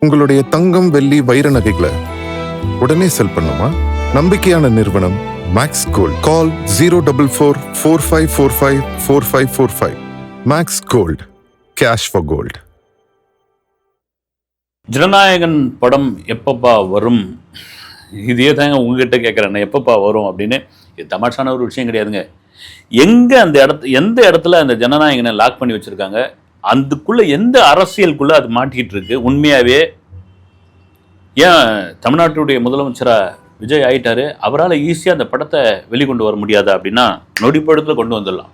உங்களுடைய தங்கம், வெள்ளி, வைர நகைகளை உடனே செல் பண்ணுமா? நம்பிக்கையான நிறுவனம் Max Gold. Call 04445454545. Max Gold, cash for gold. Jana Nayagan படம் எப்பப்பா வரும்? இதே தாங்க உங்ககிட்ட கேட்குறேன், எப்பப்பா வரும் அப்படின்னு. இது தமாஷான ஒரு விஷயம் கிடையாதுங்க. எங்கே எந்த இடத்துல அந்த ஜனநாயகனை லாக் பண்ணி வச்சுருக்காங்க, அதுக்குள்ளே எந்த அரசியலுக்குள்ளே அது மாட்டிக்கிட்டு இருக்கு? உண்மையாகவே ஏன் தமிழ்நாட்டுடைய முதலமைச்சராக விஜய் ஆகிட்டாரு, அவரால் ஈஸியாக அந்த படத்தை வெளிக்கொண்டு வர முடியாதா அப்படின்னா நொடிப்படத்தில் கொண்டு வந்துடலாம்.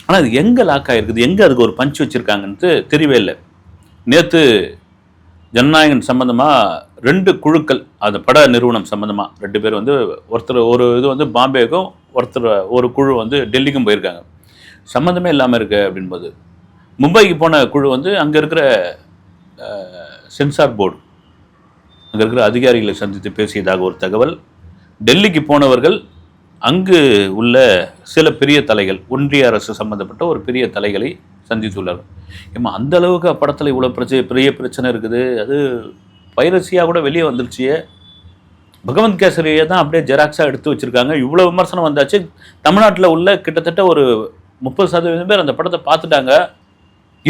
ஆனால் அது எங்கே லாக் ஆகிருக்குது, எங்கே அதுக்கு ஒரு பஞ்ச் வச்சுருக்காங்கன்ட்டு தெரியவே இல்லை. நேற்று ஜனநாயகன் சம்மந்தமாக 2 குழுக்கள், அந்த பட நிறுவனம் சம்மந்தமாக 2 பேர் ஒருத்தர் ஒரு இது பாம்பேக்கும், ஒருத்தர் ஒரு குழு டெல்லிக்கும் போயிருக்காங்க. சம்மந்தமே இல்லாமல் இருக்கு அப்படின்போது மும்பைக்கு போன குழு அங்கே இருக்கிற சென்சார் போர்டு, அங்கே இருக்கிற அதிகாரிகளை சந்தித்து பேசியதாக ஒரு தகவல். டெல்லிக்கு போனவர்கள் அங்கு உள்ள சில பெரிய தலைகள், ஒன்றிய அரசு சம்மந்தப்பட்ட ஒரு பெரிய தலைகளை சந்தித்துள்ளார்கள். ஏமா அந்த அளவுக்கு படத்தில் இவ்வளோ பெரிய பிரச்சனை இருக்குது, அது பைரசியாக கூட வெளியே வந்துருச்சியே. பகவந்த் கேசரியை தான் அப்படியே ஜெராக்ஸாக எடுத்து வச்சுருக்காங்க. இவ்வளோ விமர்சனம் வந்தாச்சு. தமிழ்நாட்டில் உள்ள கிட்டத்தட்ட ஒரு 30% பேர் அந்த படத்தை பார்த்துட்டாங்க.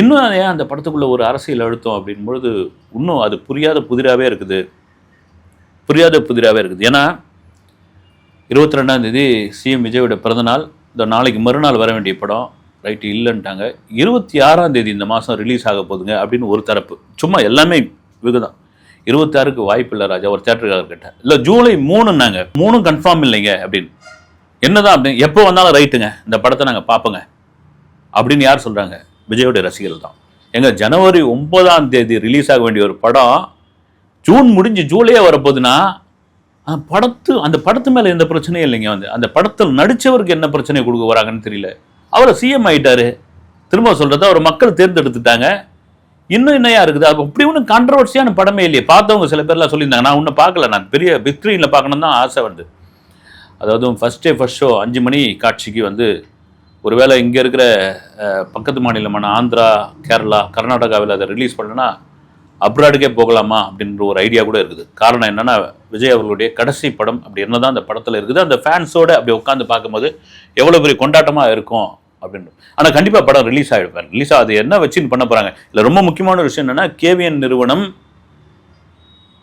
இன்னும் ஏன் அந்த படத்துக்குள்ளே ஒரு அரசியல் அழுத்தம் அப்படின்பொழுது இன்னும் அது புரியாத புதிராகவே இருக்குது. ஏன்னா 22ஆம் தேதி சிஎம் விஜயோட பிறந்தநாள், இந்த நாளைக்கு மறுநாள் வர வேண்டிய படம் ரைட்டு இல்லைன்ட்டாங்க. 26ஆம் தேதி இந்த மாதம் ரிலீஸ் ஆக போகுதுங்க அப்படின்னு ஒரு தரப்பு. சும்மா எல்லாமே விகுதான். 26க்கு வாய்ப்பு இல்லை ராஜா, ஒரு தேட்டருக்காக கிட்ட இல்லை. ஜூலை 3ன்னாங்க, 3 கன்ஃபார்ம் இல்லைங்க அப்படின்னு. என்னதான் அப்படின்னு, எப்போ வந்தாலும் ரைட்டுங்க, இந்த படத்தை நாங்கள் பார்ப்போங்க அப்படின்னு யார் சொல்கிறாங்க? விஜயோடைய ரசிகர்கள் தான். எங்கள் ஜனவரி 9ஆம் தேதி ரிலீஸ் ஆக வேண்டிய ஒரு படம் ஜூன் முடிஞ்சு ஜூலையே வரப்போகுதுன்னா அந்த படத்து மேலே எந்த பிரச்சனையும் இல்லைங்க. அந்த படத்தில் நடித்தவருக்கு என்ன பிரச்சனையை கொடுக்க வராங்கன்னு தெரியல. அவரை சிஎம் ஆகிட்டாரு, திரும்ப சொல்கிறத அவர் மக்கள் தேர்ந்தெடுத்துட்டாங்க. இன்னும் என்னையா இருக்குது? அது அப்படி ஒன்றும் கான்ட்ரவர்சியான படமே இல்லையே. பார்த்தவங்க சில பேர்லாம் சொல்லியிருந்தாங்க, நான் ஒன்றும் பார்க்கல, நான் பெரிய பிக் ஸ்க்ரீனில் பார்க்கணும் தான் ஆசை வருது. அதாவது ஃபஸ்ட் ஷோ 5 மணி காட்சிக்கு ஒருவேளை இங்கே இருக்கிற பக்கத்து மாநிலமான ஆந்திரா, கேரளா, கர்நாடகாவில் அதை ரிலீஸ் பண்ணனா அப்ராடுக்கே போகலாமா அப்படின்ற ஒரு ஐடியா கூட இருக்குது. காரணம் என்னென்னா, விஜய் அவர்களுடைய கடைசி படம் அப்படி என்ன தான் அந்த படத்தில் இருக்குது. அந்த ஃபேன்ஸோடு அப்படி உட்காந்து பார்க்கும்போது எவ்வளோ பெரிய கொண்டாட்டமாக இருக்கும் அப்படின்னு. ஆனால் கண்டிப்பாக படம் ரிலீஸ் ஆகிடுவார். ரிலீஸ் ஆகுது என்ன வச்சுன்னு பண்ண போகிறாங்க இல்லை. ரொம்ப முக்கியமான ஒரு விஷயம் என்னென்னா, கேவிஎன் நிறுவனம்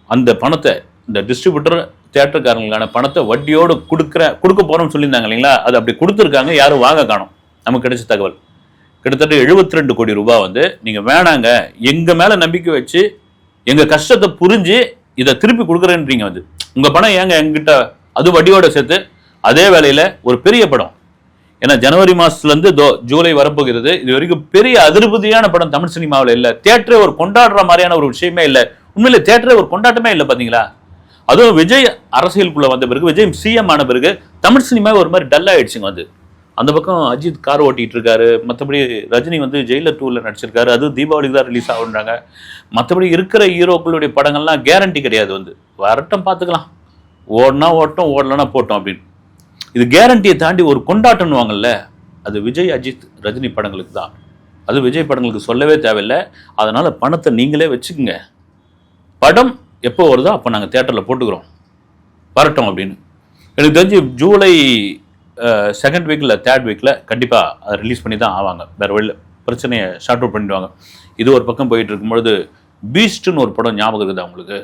அந்த பணத்தை, இந்த டிஸ்ட்ரிபியூட்டர் தியேட்டருக்காரங்களுக்கான பணத்தை வட்டியோடு கொடுக்க போகிறோம்னு சொல்லியிருந்தாங்க இல்லைங்களா? அது அப்படி கொடுத்துருக்காங்க, யாரும் வாங்க காணும். நமக்கு கிடைச்ச தகவல் கிட்டத்தட்ட 72 கோடி ரூபாய் நீங்கள் வேணாங்க, எங்கள் மேலே நம்பிக்கை வச்சு எங்கள் கஷ்டத்தை புரிஞ்சு இதை திருப்பி கொடுக்குறேன்றீங்க. உங்கள் பணம் ஏங்க எங்கிட்ட, அது வட்டியோட சேர்த்து. அதே வேளையில் ஒரு பெரிய படம், ஏன்னா ஜனவரி மாதத்துலேருந்து ஜூலை வரப்போகிறது. இது வரைக்கும் பெரிய அதிருப்தியான படம் தமிழ் சினிமாவில் இல்லை. தியேட்டரே ஒரு கொண்டாடுற மாதிரியான ஒரு விஷயமே இல்லை. உண்மையிலே தியேட்டரே ஒரு கொண்டாட்டமே இல்லை. பார்த்தீங்களா? அதுவும் விஜய் அரசியலுக்குள்ளே வந்த பிறகு, விஜய் சிஎம் ஆன பிறகு தமிழ் சினிமாவே ஒரு மாதிரி டல் ஆகிடுச்சுங்க. அந்த பக்கம் அஜித் கார் ஓட்டிகிட்டு இருக்காரு, மற்றபடி ரஜினி ஜெயிலர் 2ல் நடிச்சிருக்காரு, அது தீபாவளிக்கு தான் ரிலீஸ் ஆகுன்றாங்க. மற்றபடி இருக்கிற ஹீரோக்களுடைய படங்கள்லாம் கேரண்டி கிடையாது. வரட்டும் பார்த்துக்கலாம், ஓடனா ஓட்டம், ஓடலன்னா போட்டோம் அப்படின்னு. இது கேரண்டியை தாண்டி ஒரு கொண்டாட்டம்னுவாங்கல்ல, அது விஜய், அஜித், ரஜினி படங்களுக்கு தான். அது விஜய் படங்களுக்கு சொல்லவே தேவையில்லை. அதனால் பணத்தை நீங்களே வச்சுக்கோங்க, படம் எப்போ வருதோ அப்போ நாங்கள் தேட்டரில் போட்டுக்கிறோம், வரட்டும் அப்படின்னு. எனக்கு தெரிஞ்சு ஜூலை 2nd வீக்கில் 3rd வீக்கில் கண்டிப்பாக அதை ரிலீஸ் பண்ணி தான் ஆவாங்க. வேறு வழியில் பிரச்சனையை ஷார்ட் அவுட் பண்ணிடுவாங்க. இது ஒரு பக்கம் போயிட்டு இருக்கும்பொழுது பீஸ்ட்னு ஒரு படம் ஞாபகம் இருக்குது அவங்களுக்கு.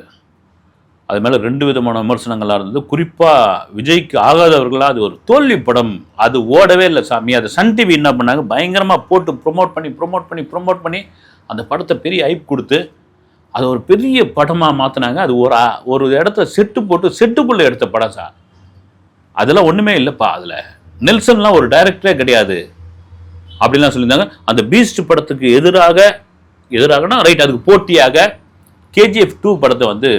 அது மேலே 2 விதமான விமர்சனங்களாக இருந்தது. குறிப்பாக விஜய்க்கு ஆகாதவர்களாக அது ஒரு தோல்வி படம், அது ஓடவே இல்லை சாமி. அதை சன் டிவி என்ன பண்ணாங்க, பயங்கரமாக போட்டு ப்ரொமோட் பண்ணி அந்த படத்தை பெரிய ஹைப் கொடுத்து அது ஒரு பெரிய படமாக மாற்றினாங்க. அது ஒரு இடத்த செட்டுக்குள்ளே எடுத்த படம் சார். அதெல்லாம் ஒன்றுமே இல்லைப்பா. அதில் நெல்சன்லாம் ஒரு டைரக்டரே கிடையாது அப்படின்லாம் சொல்லியிருந்தாங்க. அந்த பீஸ்ட் படத்துக்கு எதிராகனா ரைட், அதுக்கு போட்டியாக KGF 2 படத்தை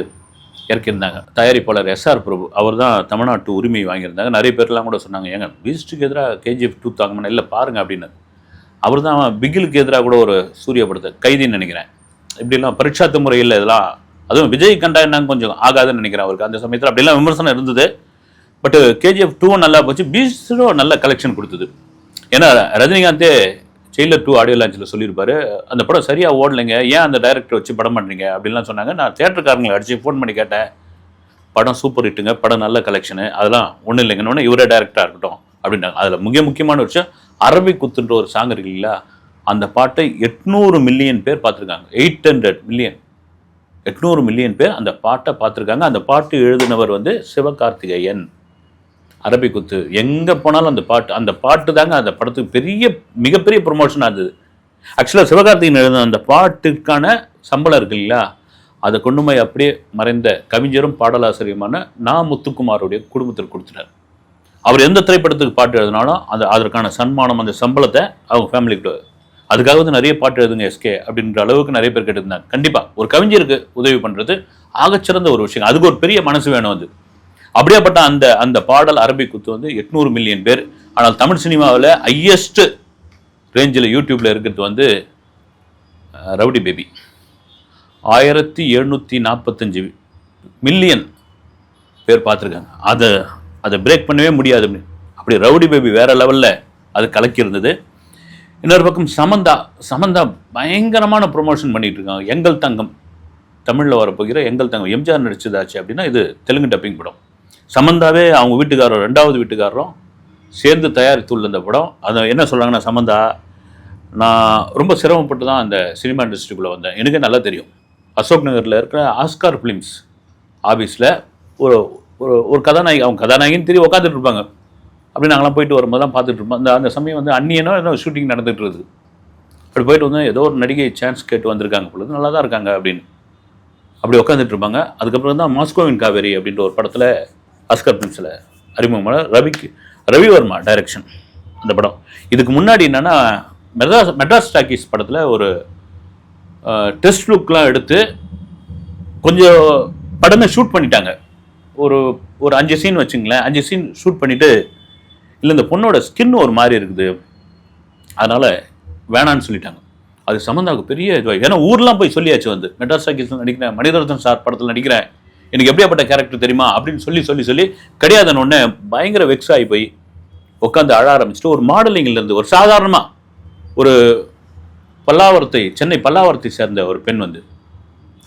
இறக்கியிருந்தாங்க. தயாரிப்பாளர் SR பிரபு, அவர் தான் தமிழ்நாட்டு உரிமை வாங்கியிருந்தாங்க. நிறைய பேர்லாம் கூட சொன்னாங்க, ஏங்க பீஸ்ட்டுக்கு எதிராக KGF 2 தாங்கணும் இல்லை பாருங்க அப்படின்னு. அவர் தான் பிகிலுக்கு எதிராக கூட ஒரு சூரிய படத்தை, கைதின்னு நினைக்கிறேன், இப்படிலாம் பரீட்சாத்து முறையில் இதெல்லாம், அதுவும் விஜய் கண்டா என்னன்னு கொஞ்சம் ஆகாதுன்னு நினைக்கிறேன் அவருக்கு. அந்த சமயத்தில் அப்படிலாம் விமர்சனம் இருந்தது. பட் KGF 2 நல்லா போச்சு, பீஸ்டும் நல்ல கலெக்ஷன் கொடுத்தது. ஏன்னா ரஜினிகாந்தே ஜெயிலர் 2 ஆடியோ லான்ச்சில் சொல்லியிருப்பாரு, அந்த படம் சரியாக ஓடலைங்க, ஏன் அந்த டைரக்டர் வச்சு படம் பண்ணுறீங்க அப்படின்லாம் சொன்னாங்க. நான் தியேட்டருக்காரங்களை அடிச்சு ஃபோன் பண்ணி கேட்டேன், படம் சூப்பர் ஹிட்டுங்க, படம் நல்ல கலெக்ஷனு, அதெல்லாம் ஒன்றும் இல்லைங்கன்னு இவரே டைரக்டராக இருக்கட்டும் அப்படின்றாங்க. அதில் முக்கியமான விஷயம் அரபி குத்துன்ற ஒரு சாங் இருக்கு இல்லைங்களா, அந்த பாட்டை 800 மில்லியன் பேர் பார்த்துருக்காங்க. 800 மில்லியன் 800 மில்லியன் பேர் அந்த பாட்டை பார்த்துருக்காங்க. அந்த பாட்டு எழுதினவர் வந்து சிவகார்த்திகேயன். அரபி குத்து எங்கே போனாலும் அந்த பாட்டு தாங்க அந்த படத்துக்கு மிகப்பெரிய ப்ரொமோஷனாக இருந்தது. ஆக்சுவலாக சிவகார்த்திகேயன் எழுதின அந்த பாட்டுக்கான சம்பளம் இருக்கு இல்லையா, அதை கொண்டு போய் அப்படியே மறைந்த கவிஞரும் பாடலாசிரியருமான நா. முத்துக்குமாருடைய குடும்பத்திற்கு கொடுத்துட்டார். அவர் எந்த திரைப்படத்துக்கு பாட்டு எழுதினாலும் அதற்கான சன்மானம், அந்த சம்பளத்தை அவங்க ஃபேமிலிக்கு, அதுக்காக வந்து நிறைய பாட்டு எழுதுங்க எஸ்கே அப்படின்ற அளவுக்கு நிறைய பேர் கேட்டிருந்தாங்க. கண்டிப்பாக ஒரு கவிஞருக்கு உதவி பண்ணுறது ஆகச்சிறந்த ஒரு விஷயம், அதுக்கு ஒரு பெரிய மனசு வேணும். அது அப்படியேப்பட்ட அந்த பாடல் அரபி குத்து வந்து 800 மில்லியன் பேர். ஆனால் தமிழ் சினிமாவில் ஹையஸ்ட் ரேஞ்சில் யூடியூப்பில் இருக்கிறது வந்து ரவுடி பேபி 1745 மில்லியன் பேர் பார்த்துருக்காங்க. அதை பிரேக் பண்ணவே முடியாது. அப்படி ரவுடி பேபி வேற லெவலில் அது கலக்கி இருந்தது. இன்னொரு பக்கம் சமந்தா பயங்கரமான ப்ரொமோஷன் பண்ணிட்டு இருக்காங்க. எங்கள் தங்கம், தமிழில் வரப்போகிற எங்கள் தங்கம், எம்ஜிஆர் நடிச்சதாச்சு அப்படின்னா இது தெலுங்கு டப்பிங் படம். சமந்தாவே அவங்க வீட்டுக்காரரும் 2வது வீட்டுக்காரரும் சேர்ந்து தயாரித்துள்ள இந்த படம். அதை என்ன சொல்கிறாங்கன்னா, சமந்தா, நான் ரொம்ப சிரமப்பட்டு தான் அந்த சினிமா இண்டஸ்ட்ரிக்குள்ளே வந்தேன், எனக்கு நல்லா தெரியும். அசோக் நகரில் இருக்கிற ஆஸ்கார் ஃபிலிம்ஸ் ஆஃபீஸில் ஒரு கதாநாயகி, அவங்க கதாநாயகின்னு தெரியும், உட்காந்துட்டு இருப்பாங்க. அப்படி நாங்களாம் போயிட்டு வரும்போது தான் பார்த்துட்டு இருப்போம். அந்த சமயம் வந்து அந்நியனோ ஏதோ ஷூட்டிங் நடந்துகிட்டு இருக்குது. அப்படி போயிட்டு வந்து ஏதோ ஒரு நடிகை சான்ஸ் கேட்டு வந்திருக்காங்க பொழுது, நல்லா தான் இருக்காங்க அப்படின்னு அப்படி உட்காந்துட்டு இருப்பாங்க. அதுக்கப்புறம் தான் மாஸ்கோவின் காவேரி அப்படின்ற ஒரு படத்தில் ஆஸ்கார் ஃபிலிம்ஸில் அறிமுகமான ரவிவர்மா டைரக்ஷன் அந்த படம். இதுக்கு முன்னாடி என்னென்னா மெட்ராஸ் டாக்கீஸ் படத்தில் ஒரு டெஸ்ட் லுக்லாம் எடுத்து கொஞ்சம் படமே ஷூட் பண்ணிட்டாங்க. ஒரு 5 சீன் வச்சுங்களேன், 5 சீன் ஷூட் பண்ணிவிட்டு, இல்லை இந்த பொண்ணோட ஸ்கின் ஒரு மாதிரி இருக்குது, அதனால் வேணான்னு சொல்லிட்டாங்க. அது சம்மந்தாவுக்கு பெரிய இதுவாக, ஏன்னா ஊர்லாம் போய் சொல்லியாச்சு, வந்து மெட்ராஸ் டாக்கீஸில் நடிக்கிறேன், மணிரத்னம் சார் படத்தில் நடிக்கிறேன், எனக்கு எப்படியாப்பட்ட கேரக்டர் தெரியுமா அப்படின்னு சொல்லி கிடையாதுன்னு ஒன்று பயங்கர வெக்ஸ் ஆகி போய் உட்காந்து அழ ஆரம்பிச்சுட்டு, ஒரு மாடலிங்லேருந்து ஒரு சாதாரணமாக ஒரு சென்னை பல்லாவரத்தை சேர்ந்த ஒரு பெண் வந்து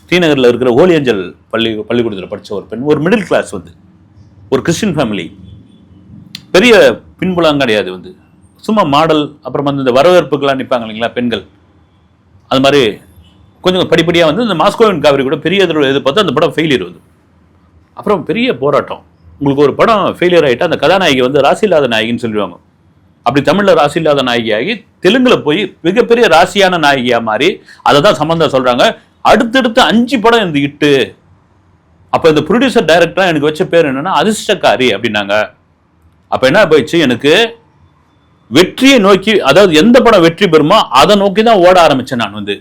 ஸ்ரீநகரில் இருக்கிற ஹோலி ஏஞ்சல் பள்ளிக்கூடத்தில் படித்த ஒரு பெண், ஒரு மிடில் கிளாஸ் வந்து ஒரு கிறிஸ்டின் ஃபேமிலி, பெரிய பின்புலம் கிடையாது, வந்து சும்மா மாடல், அப்புறம் வந்து இந்த வரவேற்புக்கெல்லாம் நிற்பாங்க இல்லைங்களா பெண்கள், அது மாதிரி கொஞ்சம் படிப்படியாக வந்து இந்த மாஸ்கோவின் காவிரி கூட பெரிய எதிர்பார்த்து அந்த படம் ஃபெயிலியர் வந்து, அப்புறம் பெரிய போராட்டம். உங்களுக்கு ஒரு படம் ஃபெயிலியர் ஆகிட்டா அந்த கதாநாயகி வந்து ராசி இல்லாத நாயகின்னு சொல்லுவாங்க. அப்படி தமிழில் ராசி இல்லாத நாயகியாகி தெலுங்கில் போய் மிகப்பெரிய ராசியான நாயகியாக மாறி, அதை தான் சம்பந்தா சொல்கிறாங்க, அடுத்தடுத்து 5 படம் இந்த இட்டு. அப்போ இந்த ப்ரொடியூசர் டைரக்டராக எனக்கு வச்ச பேர் என்னன்னா அதிர்ஷ்டக்காரி அப்படின்னாங்க. அப்போ என்ன போயிடுச்சு, எனக்கு வெற்றியை நோக்கி, அதாவது எந்த படம் வெற்றி பெறுமோ அதை நோக்கி தான் ஓட ஆரம்பித்தேன். நான் வந்து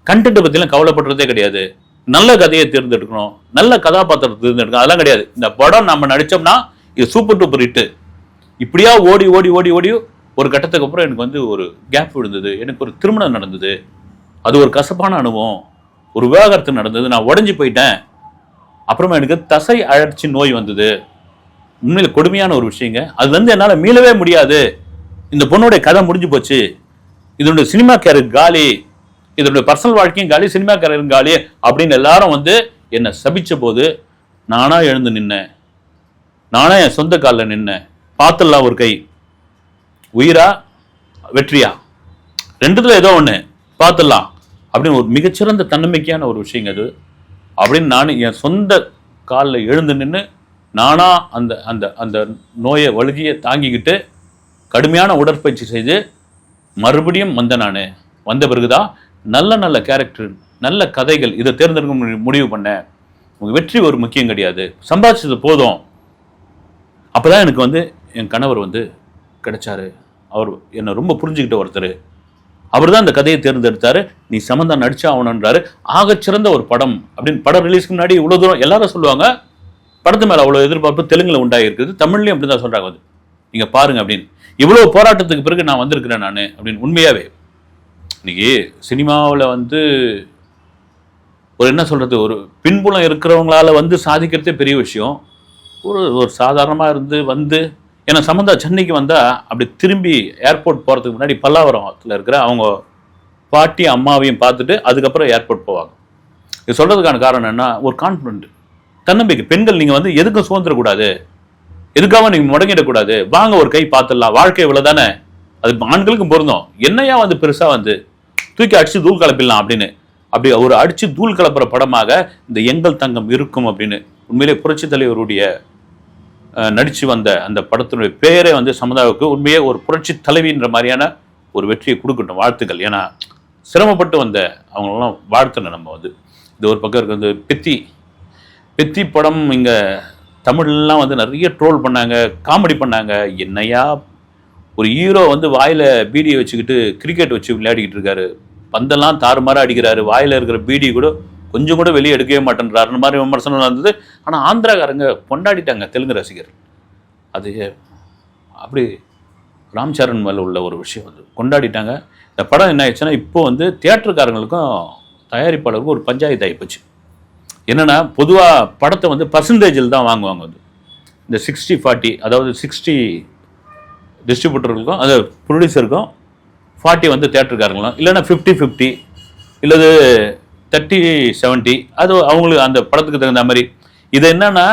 கண்டென்ட்டை பற்றிலாம் கவலைப்படுறதே கிடையாது. நல்ல கதையை தேர்ந்தெடுக்கணும், நல்ல கதாபாத்திரத்தை தேர்ந்தெடுக்கணும், அதெல்லாம் கிடையாது. இந்த படம் நம்ம நடித்தோம்னா இது சூப்பர் டூப்பர் ஹிட்டு. இப்படியா ஓடி ஓடி ஓடி ஓடி ஒரு கட்டத்துக்கு அப்புறம் எனக்கு வந்து ஒரு கேப் விழுந்தது. எனக்கு ஒரு திருமணம் நடந்தது, அது ஒரு கசப்பான அனுபவம். ஒரு விவாகரத்து நடந்தது, நான் உடஞ்சி போயிட்டேன். அப்புறமா எனக்கு தசை அழற்சி நோய் வந்தது. உண்மையில் கொடுமையான ஒரு விஷயங்க. அதுலேருந்து என்னால் மீளவே முடியாது. இந்த பொண்ணுடைய கதை முடிஞ்சு போச்சு, இதனுடைய சினிமா கேரியர் காலி, இதனுடைய பர்சனல் வாழ்க்கையும் காலி, சினிமா கேரியரும் காலி அப்படின்னு எல்லாரும் வந்து என்னை சபிச்ச போது நானா எழுந்து நின்னேன். நானா என் சொந்த காலில் நின்னேன். பார்த்துடலாம் ஒரு கை, உயிரா வெற்றியா, ரெண்டுத்துல ஏதோ ஒன்று பார்த்துடலாம் அப்படின்னு ஒரு மிகச்சிறந்த தன்னம்பிக்கையான ஒரு விஷயங்க அது. அப்படின்னு நான் என் சொந்த காலில் எழுந்து நின்று நானா அந்த அந்த அந்த நோயை வழுகியை தாங்கிக்கிட்டு கடுமையான உடற்பயிற்சி செய்து மறுபடியும் நான் வந்த பிறகுதான் நல்ல நல்ல கேரக்டர், நல்ல கதைகள் இதை தேர்ந்தெடுக்க முடிவு பண்ணேன். உங்கள் வெற்றி ஒரு முக்கியம் கிடையாது, சம்பாதிச்சது போதும். அப்போதான் எனக்கு வந்து என் கணவர் வந்து கிடைச்சாரு. அவர் என்னை ரொம்ப புரிஞ்சுக்கிட்ட ஒருத்தர். அவர் தான் அந்த கதையை தேர்ந்தெடுத்தாரு. நீ சமந்தா நடிச்சா ஆகணுன்றாரு. ஆகச்சிறந்த ஒரு படம் அப்படின்னு படம் ரிலீஸ்க்கு முன்னாடி இவ்வளோ தூரம் எல்லாரும் சொல்லுவாங்க. படத்து மேலே அவ்வளோ எதிர்பார்ப்பு தெலுங்குல உண்டாகிருக்குது, தமிழ்லையும் அப்படி தான் சொல்கிறாங்க. வந்து நீங்கள் பாருங்க அப்படின்னு. இவ்வளோ போராட்டத்துக்கு பிறகு நான் வந்திருக்கிறேன் நான் அப்படின்னு. உண்மையாகவே இன்னைக்கு சினிமாவில் வந்து ஒரு என்ன சொல்கிறது, ஒரு பின்புலம் இருக்கிறவங்களால வந்து சாதிக்கிறதே பெரிய விஷயம். ஒரு சாதாரணமாக இருந்து வந்து ஏன்னா சமந்தா சென்னைக்கு வந்தால் அப்படி திரும்பி ஏர்போர்ட் போகிறதுக்கு முன்னாடி பல்லாவரத்தில் இருக்கிற அவங்க பாட்டி அம்மாவையும் பார்த்துட்டு அதுக்கப்புறம் ஏர்போர்ட் போவாங்க. இது சொல்கிறதுக்கான காரணம் என்ன, ஒரு கான்ஃபிடென்ட், தன்னம்பிக்கை. பெண்கள் நீங்கள் வந்து எதுக்கும் சுதந்திரக்கூடாது, எதுக்காக நீங்கள் முடங்கிடக்கூடாது, வாங்க ஒரு கை பார்த்துடலாம், வாழ்க்கை இவ்வளோ தானே, அது ஆண்களுக்கும் பொருந்தும், என்னையா வந்து பெருசாக வந்து தூக்கி அடித்து தூள் கலப்பிடலாம் அப்படின்னு. அப்படி ஒரு அடித்து தூள் கலப்புற படமாக இந்த எங்கள் தங்கம் இருக்கும் அப்படின்னு உண்மையிலே புரட்சி தலைவருடைய நடித்து வந்த அந்த படத்தினுடைய பேரே வந்து சமுதாயத்துக்கு உண்மையே ஒரு புரட்சி தலைவின்ற மாதிரியான ஒரு வெற்றியை கொடுக்கட்டும், வாழ்த்துக்கள். ஏன்னா சிரமப்பட்டு வந்த அவங்களெல்லாம் வாழ்த்தணும் நம்ம வந்து. இது ஒரு பக்கம் இருக்கு. வந்து பெத்தி படம் இங்கே தமிழ்லாம் வந்து நிறைய ட்ரோல் பண்ணாங்க, காமெடி பண்ணாங்க. என்னையா ஒரு ஹீரோ வந்து வாயில் பீடியை வச்சுக்கிட்டு கிரிக்கெட் வச்சு விளையாடிக்கிட்டு இருக்காரு, பந்தெல்லாம் தாறுமாறாக அடிக்கிறாரு, வாயில் இருக்கிற பீடி கூட கொஞ்சம் கூட வெளியே எடுக்கவே மாட்டேன்றாருன்னு மாதிரி விமர்சனம் இருந்தது. ஆனால் ஆந்திராக்காரங்க கொண்டாடிட்டாங்க, தெலுங்கு ரசிகர். அது அப்படி ராம் சரண் மேலே உள்ள ஒரு விஷயம் வந்து கொண்டாடிட்டாங்க. இந்த படம் என்ன ஆயிடுச்சுன்னா இப்போ வந்து தியேட்டருக்காரங்களுக்கும் தயாரிப்பாளருக்கும் ஒரு பஞ்சாயத்து ஆகிப்போச்சு. என்னென்னா பொதுவாக படத்தை வந்து பர்சன்டேஜில் தான் வாங்குவாங்க. வந்து இந்த 60-40, அதாவது 60 டிஸ்ட்ரிபியூட்டர்களுக்கும் அது ப்ரொடியூசருக்கும் 40 வந்து தியேட்டருக்காரங்களும், இல்லைன்னா 50-50, இல்லது 30-70, அது அவங்களுக்கு அந்த படத்துக்கு தகுந்த மாதிரி. இது என்னன்னா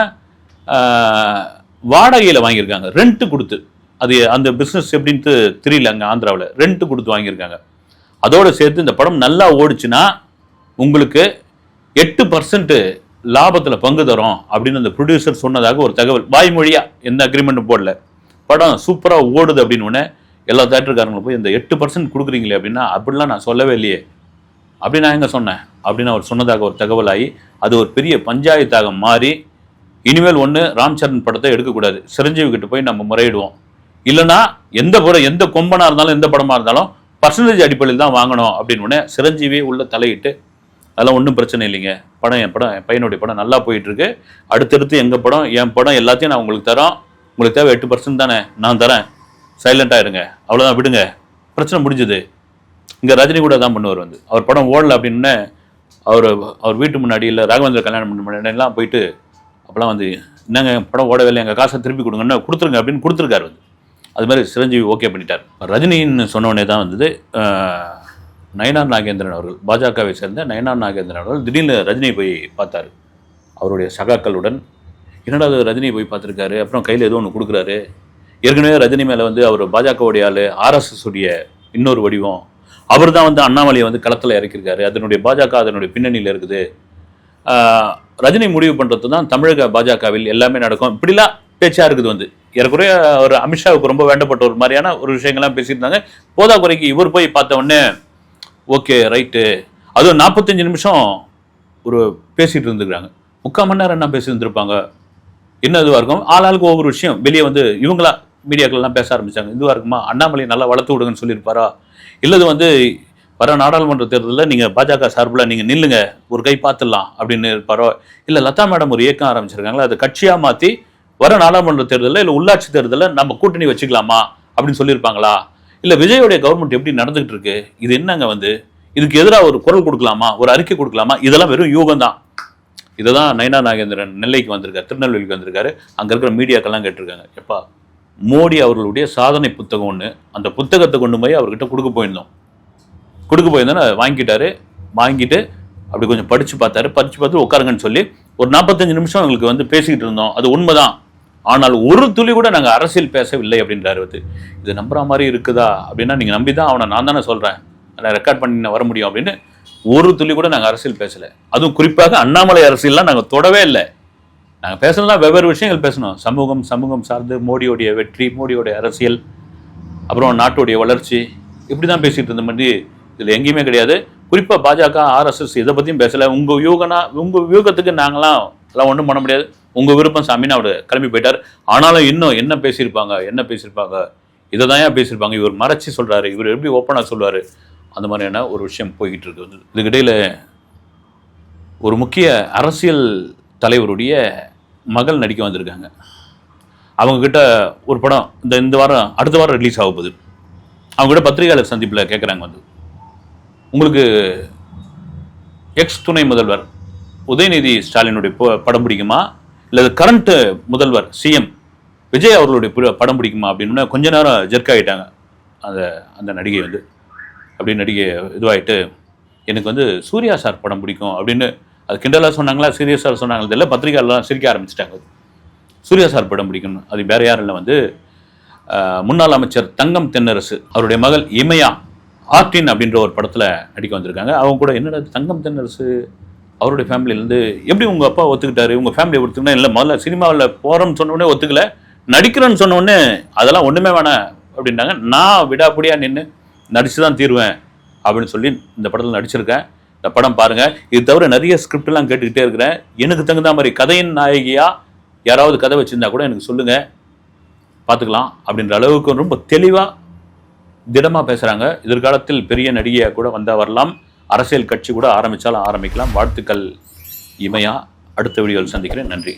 வாடகையில் வாங்கியிருக்காங்க, ரெண்ட்டு கொடுத்து. அது அந்த பிஸ்னஸ் எப்படின்ட்டு தெரியல, அங்கே ஆந்திராவில் ரெண்ட்டு கொடுத்து வாங்கியிருக்காங்க. அதோடு சேர்த்து இந்த படம் நல்லா ஓடிச்சுன்னா உங்களுக்கு 8% லாபத்தில் பங்கு தரோம் அப்படின்னு அந்த ப்ரொடியூசர் சொன்னதாக ஒரு தகவல். வாய்மொழியாக எந்த அக்ரிமெண்ட்டும் போடல. படம் சூப்பராக ஓடுது அப்படின்னு உடனே எல்லா தேட்டருக்காரங்களும் போய் இந்த 8% கொடுக்குறீங்களே அப்படின்னா, அப்படிலாம் நான் சொல்லவே இல்லையே, அப்படி நான் எங்கே சொன்னேன் அப்படின்னு அவர் சொன்னதாக ஒரு தகவல் ஆகி அது ஒரு பெரிய பஞ்சாயத்தாக மாறி, இனிமேல் ஒன்று ராம் சரண் படத்தை எடுக்கக்கூடாது, சிரஞ்சீவி கிட்ட போய் நம்ம முறையிடுவோம், இல்லைனா எந்த கொம்பனாக இருந்தாலும் எந்த படமாக இருந்தாலும் பர்சன்டேஜ் அடிப்படையில் தான் வாங்கணும் அப்படின்னு உடனே சிரஞ்சீவி உள்ள தலையிட்டு, அதெல்லாம் ஒன்றும் பிரச்சனை இல்லைங்க, என் பையனுடைய படம் நல்லா போயிட்டுருக்கு, அடுத்தடுத்து எங்கள் படம் என் படம் எல்லாத்தையும் நான் உங்களுக்கு தரோம், உங்களுக்கு தேவை 8% தானே, நான் தரேன், சைலண்டாக இருங்க, அவ்வளோதான், விடுங்க, பிரச்சனை முடிஞ்சுது. இங்கே ரஜினி கூட தான் பண்ணுவார். வந்து அவர் படம் ஓடல அப்படின்னு அவர் வீட்டு முன்னாடி இல்லை ராகவேந்திர கல்யாணம் முன்னாடிலாம் போயிட்டு அப்போலாம் வந்து என்னங்க படம் ஓடவே இல்லை, எங்கள் காசை திருப்பி கொடுங்கன்னு கொடுத்துருங்க அப்படின்னு கொடுத்துருக்காரு. வந்து அது மாதிரி சிரஞ்சீவி ஓகே பண்ணிட்டார். ரஜினின்னு சொன்னோடனே தான் வந்தது நயனார் நாகேந்திரன் அவர்கள், பாஜகவை சேர்ந்த நயனார் நாகேந்திரன் அவர்கள் திடீர்னு ரஜினியை போய் பார்த்தாரு அவருடைய சகாக்களுடன். என்னடா அது ரஜினியை போய் பார்த்துருக்காரு, அப்புறம் கையில் ஏதோ ஒன்று கொடுக்குறாரு. ஏற்கனவே ரஜினி மேலே வந்து அவர் பாஜகவுடைய ஆள், ஆர்எஸ்எஸ் உடைய இன்னொரு வடிவம், அவர் தான் வந்து அண்ணாமலையை வந்து களத்தில் இறக்கியிருக்காரு, அதனுடைய பாஜக அதனுடைய பின்னணியில் இருக்குது, ரஜினி முடிவு பண்ணுறது தான் தமிழக பாஜகவில் எல்லாமே நடக்கும், இப்படிலாம் பேச்சாக இருக்குது. வந்து ஏறக்குறைய ஒரு அமித்ஷாவுக்கு ரொம்ப வேண்டப்பட்ட ஒரு மாதிரியான ஒரு விஷயங்கள்லாம் பேசியிருந்தாங்க. போதா குறைக்கு இவர் போய் பார்த்த உடனே ஓகே ரைட்டு, அதுவும் 45 நிமிஷம் ஒரு பேசிகிட்டு இருந்துக்கிறாங்க. 3/4 மணி நேரம் என்ன பேசியிருந்துருப்பாங்க, என்ன இதுவாக இருக்கும். ஆளாளுக்கு ஒவ்வொரு விஷயம் வெளியே வந்து இவங்களா மீடியாக்கள்லாம் பேச ஆரம்பித்தாங்க. இதுவாக இருக்குமா, அண்ணாமலை நல்லா வளர்த்து விடுங்கன்னு சொல்லியிருப்பாரா, இல்லது வந்து வர நாடாளுமன்ற தேர்தலில் நீங்கள் பாஜக சார்பில் நீங்கள் நில்லுங்க, ஒரு கை பார்த்துடலாம் அப்படின்னு இருப்பாரோ, இல்லை லதா மேடம் ஒரு இயக்கம் ஆரம்பிச்சிருக்காங்களா, அதை கட்சியாக மாற்றி வர நாடாளுமன்ற தேர்தலில் இல்லை உள்ளாட்சி தேர்தலில் நம்ம கூட்டணி வச்சுக்கலாமா அப்படின்னு சொல்லியிருப்பாங்களா, இல்லை விஜயோடைய கவர்மெண்ட் எப்படி நடந்துகிட்டு இருக்கு, இது என்னங்க வந்து இதுக்கு எதிராக ஒரு குரல் கொடுக்கலாமா, ஒரு அறிக்கை கொடுக்கலாமா, இதெல்லாம் வெறும் யூகம் தான். இதை தான் நயனார் நாகேந்திரன் நெல்லைக்கு வந்திருக்காரு, திருநெல்வேலிக்கு வந்திருக்காரு. அங்கே இருக்கிற மீடியாக்கெல்லாம் கேட்டிருக்காங்க, எப்பா மோடி அவர்களுடைய சாதனை புத்தகம் ஒன்று, அந்த புத்தகத்தை கொண்டு போய் அவர்கிட்ட கொடுக்க போயிருந்தோன்னா வாங்கிட்டாரு. வாங்கிட்டு அப்படி கொஞ்சம் படித்து பார்த்து உட்காருங்கன்னு சொல்லி ஒரு 45 நிமிஷம் எங்களுக்கு வந்து பேசிக்கிட்டு இருந்தோம். அது உண்மைதான், ஆனால் ஒரு துளி கூட நாங்கள் அரசியல் பேசவில்லை அப்படின்றாரு. இது நம்புற மாதிரி இருக்குதா அப்படின்னா, நீங்கள் நம்பி தான் அவனை, நான் தானே சொல்கிறேன், நான் ரெக்கார்ட் பண்ணி வர முடியும் அப்படின்னு. ஒரு துளி கூட நாங்கள் அரசியல் பேசலை. அதுவும் குறிப்பாக அண்ணாமலை அரசியல்லாம் நாங்கள் தொடவே இல்லை. நாங்கள் பேசலாம் வெவ்வேறு விஷயங்கள் பேசணும், சமூகம் சார்ந்து மோடியோடைய வெற்றி, மோடியோடைய அரசியல், அப்புறம் நாட்டுடைய வளர்ச்சி, இப்படி தான் பேசிகிட்டு இருந்த மாதிரி இதில் எங்கேயுமே கிடையாது. குறிப்பாக பாஜக ஆர்எஸ்எஸ் இதை பற்றியும் பேசலை. உங்கள் வியூகத்துக்கு நாங்களாம் எல்லாம் ஒன்றும் பண்ண முடியாது, உங்கள் விருப்பம் சாமின்னு அவர் கிளம்பி போயிட்டார். ஆனாலும் இன்னும் என்ன பேசியிருப்பாங்க, இதை தான் ஏன் பேசியிருப்பாங்க, இவர் மறைச்சி சொல்கிறாரு, இவர் எப்படி ஓப்பனாக சொல்லுவார், அந்த மாதிரியான ஒரு விஷயம் போய்கிட்டு இருக்கு. வந்து இதுக்கிடையில் ஒரு முக்கிய அரசியல் தலைவருடைய மகள் நடிக்க வந்திருக்காங்க. அவங்கக்கிட்ட ஒரு படம் இந்த வாரம் அடுத்த வாரம் ரிலீஸ் ஆக போகுது. அவங்ககிட்ட பத்திரிகையாளர் சந்திப்பில் கேட்குறாங்க, வந்து உங்களுக்கு எக்ஸ் துணை முதல்வர் உதயநிதி ஸ்டாலினுடைய படம் பிடிக்குமா, இல்லை கரண்ட் முதல்வர் சிஎம் விஜய் அவர்களுடைய படம் பிடிக்குமா அப்படின்னு கொஞ்ச நேரம் ஜெர்க் ஆகிட்டாங்க அந்த நடிகை வந்து. அப்படி நடிகை இதுவாகிட்டு எனக்கு வந்து சூர்யா சார் படம் பிடிக்கும் அப்படின்னு அது கிண்டலாக சொன்னாங்களா சீரியஸாக சொன்னாங்களா தெரியல, பத்திரிகையாளர்லாம் சிரிக்க ஆரம்பிச்சிட்டாங்க. சூர்யா சார் படம் பிடிக்கணும், அது வேற யாரும் இல்லை வந்து முன்னாள் அமைச்சர் தங்கம் தென்னரசு அவருடைய மகள் இமயா ஆர்டின் அப்படின்ற ஒரு படத்தில் நடிக்க வந்திருக்காங்க. அவங்க கூட என்னடா தங்கம் தென்னரசு அவருடைய ஃபேமிலியிலேருந்து எப்படி உங்கள் அப்பா ஒத்துக்கிட்டாரு, உங்கள் ஃபேமிலியை ஒத்துக்கினா இல்லை, முதல்ல சினிமாவில் போகிறோம்னு சொன்னோடனே ஒத்துக்கல, நடிக்கிறேன்னு சொன்னோடனே அதெல்லாம் ஒன்றுமே வேணாம் அப்படின்ட்டாங்க. நான் விடாப்படியாக நின்று நடிச்சு தான் தீருவேன் அப்படின்னு சொல்லி இந்த படத்தில் நடிச்சிருக்கேன். இந்த படம் பாருங்கள். இது தவிர நிறைய ஸ்கிரிப்டெல்லாம் கேட்டுக்கிட்டே இருக்கிறேன். எனக்கு தகுந்த மாதிரி கதையின் நாயகியாக யாராவது கதை வச்சுருந்தா கூட எனக்கு சொல்லுங்கள், பார்த்துக்கலாம் அப்படின்ற அளவுக்கு ரொம்ப தெளிவாக திடமாக பேசுகிறாங்க. எதிர்காலத்தில் பெரிய நடிகையாக கூட வந்தால் வரலாம், அரசியல் கட்சி கூட ஆரம்பித்தாலும் ஆரம்பிக்கலாம். வாழ்த்துக்கள் இமயா. அடுத்த வீடியோவில் சந்திக்கிறேன். நன்றி.